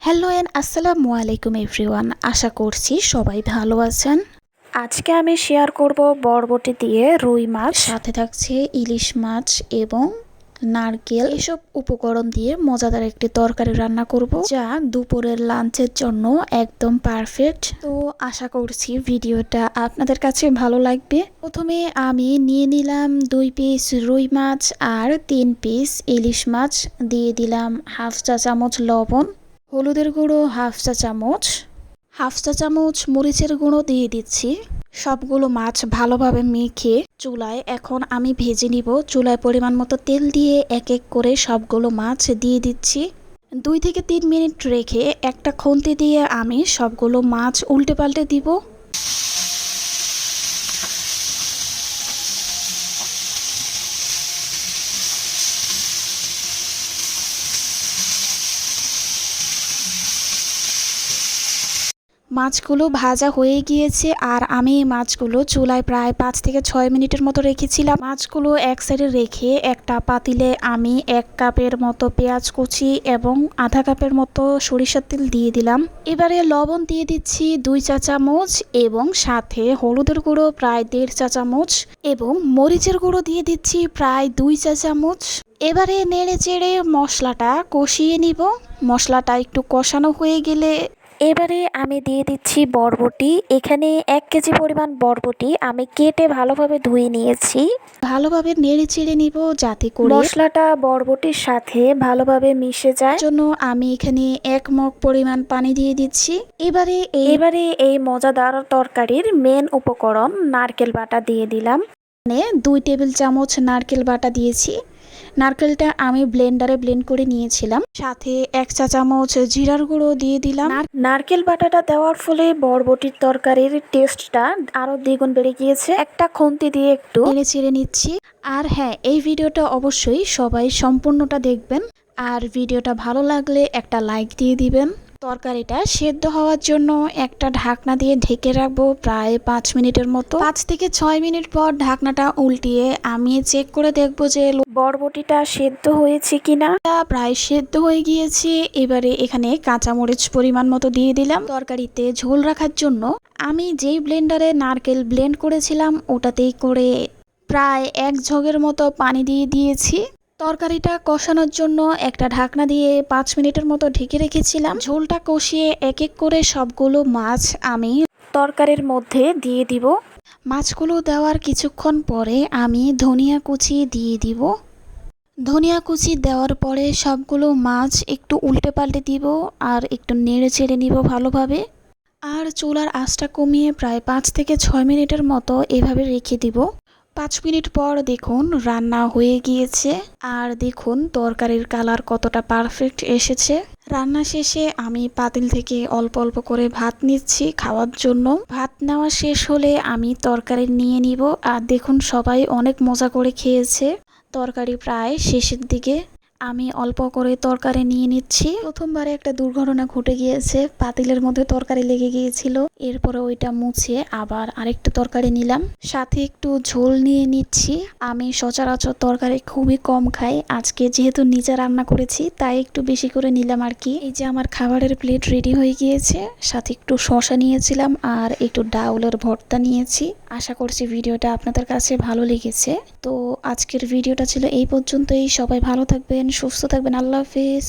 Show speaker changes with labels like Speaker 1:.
Speaker 1: Hello and আসসালামু আলাইকুম everyone. আশা করছি সবাই ভালো আছেন। আজকে আমি শেয়ার করব বরবটি দিয়ে রুই মাছ, সাথে থাকছে ইলিশ মাছ এবং নারকেল, এসব উপকরণ দিয়ে মজাদার একটি তরকারি রান্না করব, যা দুপুরের লাঞ্চের জন্য একদম পারফেক্ট। তো আশা করছি ভিডিওটা আপনাদের কাছে ভালো লাগবে। প্রথমে আমি নিয়ে নিলাম 2 পিস রুই মাছ আর 3 পিস ইলিশ মাছ, দিয়ে দিলাম হাফ চা চামচ লবণ, হলুদের গুঁড়ো হাফ চা চামচ মরিচের গুঁড়ো দিয়ে দিচ্ছি। সবগুলো মাছ ভালোভাবে মেখে চুলায় এখন আমি ভেজে নিব। চুলায় পরিমাণ মতো তেল দিয়ে এক এক করে সবগুলো মাছ দিয়ে দিচ্ছি। 2 থেকে 3 মিনিট রেখে একটা খুন্তি দিয়ে আমি সবগুলো মাছ উল্টে পাল্টে দিব। মাছগুলো ভাজা হয়ে গিয়েছে আর আমি মাছগুলো চুলায় প্রায় 5 থেকে 6 মিনিটের মতো রেখেছিলাম। মাছগুলো এক সাইডে রেখে একটা পাতিলে আমি 1 কাপের মতো পেঁয়াজ কুচি এবং আধা কাপের মতো সরিষার তেল দিয়ে দিলাম। এবারে লবণ দিয়ে দিচ্ছি 2 চা চামচ এবং সাথে হলুদের গুঁড়ো প্রায় 1.5 চা চামচ এবং মরিচের গুঁড়ো দিয়ে দিচ্ছি প্রায় 2 চা চামচ। এবারে নেড়ে চেড়ে মশলাটা কষিয়ে নিব। মশলাটা একটু কষানো হয়ে গেলে এবারে আমি দিয়ে দিচ্ছি বরবটি। এখানে 1 কেজি পরিমাণ বরবটি আমি কেটে ভালোভাবে ধুয়ে নিয়েছি। ভালোভাবে নেড়ে চেড়ে নিব যাতে করে মশলাটা বরবটির সাথে ভালোভাবে মিশে যায়। জন্য আমি এখানে 1 মগ পরিমাণ পানি দিয়ে দিচ্ছি। এবারে এই মজাদার তরকারির মেন উপকরণ নারকেল বাটা দিয়ে দিলাম। মানে 2 টেবিল চামচ নারকেল বাটা দিয়েছি। নারকেলটা আমি ব্লেন্ডারে ব্লেন্ড করে নিয়েছিলাম। সাথে 1 চা চামচ জিরার গুঁড়ো দিয়ে দিলাম। নারকেল বাটাটা দেওয়ার ফলে বরবটির তরকারির টেস্টটা আরো দ্বিগুণ বেড়ে গিয়েছে। একটা খুন্তি দিয়ে একটু নেড়ে চেড়ে নিচ্ছি। আর হ্যাঁ, এই ভিডিওটা অবশ্যই সবাই সম্পূর্ণটা দেখবেন। আর ভিডিওটা ভালো লাগলে একটা লাইক দিয়ে দিবেন। তরকারিটা সেদ্ধ হওয়ার জন্য একটা ঢাকনা দিয়ে ঢেকে রাখবো প্রায় 5 মিনিটের মতো। 5 থেকে 6 মিনিট পর ঢাকনাটা উল্টিয়ে আমি চেক করে দেখবো যে বরবটিটা সেদ্ধ হয়েছে কিনা। প্রায় সেদ্ধ হয়ে গিয়েছে। এবারে এখানে কাঁচামরিচ পরিমাণ মতো দিয়ে দিলাম। তরকারিতে ঝোল রাখার জন্য আমি যেই ব্লেন্ডারে নারকেল ব্লেন্ড করেছিলাম ওটাতেই করে প্রায় 1 ঝগের মতো পানি দিয়ে দিয়েছি। তরকারিটা কষানোর জন্য একটা ঢাকনা দিয়ে 5 মিনিটের মতো ঢেকে রেখেছিলাম। ঝোলটা কষিয়ে এক এক করে সবগুলো মাছ আমি তরকারির মধ্যে দিয়ে দিব। মাছগুলো দেওয়ার কিছুক্ষণ পরে আমি ধনিয়া কুচি দিয়ে দিব। ধনিয়া কুচি দেওয়ার পরে সবগুলো মাছ একটু উল্টে পাল্টে দিব আর একটু নেড়ে চেড়ে নিব ভালোভাবে। আর চুলার আঁচটা কমিয়ে প্রায় 5 থেকে 6 মিনিটের মতো এভাবে রেখে দিব। 5 মিনিট পর দেখুন রান্না হয়ে গিয়েছে। আর দেখুন তরকারির কালার কতটা পারফেক্ট এসেছে। রান্না শেষে আমি পাতিল থেকে অল্প অল্প করে ভাত নিচ্ছি খাওয়ার জন্য। ভাত নেওয়া শেষ হলে আমি তরকারি নিয়ে নিব। আর দেখুন সবাই অনেক মজা করে খেয়েছে। তরকারি প্রায় শেষের দিকে, আমি অল্প করে তরকারি নিয়ে নিচ্ছি। প্রথমবারে একটা দুর্ঘটনা ঘটে গিয়েছে, পাতিলের মধ্যে তরকারি লেগে গিয়েছিল। এরপরে ওইটা মুছে আবার আরেকটা তরকারি নিলাম, সাথে একটু ঝোল নিয়ে নিচ্ছি। আমি সচরাচর তরকারি খুবই কম খাই, আজকে যেহেতু নিজে রান্না করেছি তাই একটু বেশি করে নিলাম আর কি। এই যে আমার খাবারের প্লেট রেডি হয়ে গিয়েছে, সাথে একটু শসা নিয়েছিলাম আর একটু ডাউলের ভর্তা নিয়েছি। আশা করছি ভিডিওটা আপনাদের কাছে ভালো লেগেছে। তো আজকের ভিডিওটা ছিল এই পর্যন্তই। সবাই ভালো থাকবেন, সুস্থ থাকবেন। আল্লাহ হাফেজ।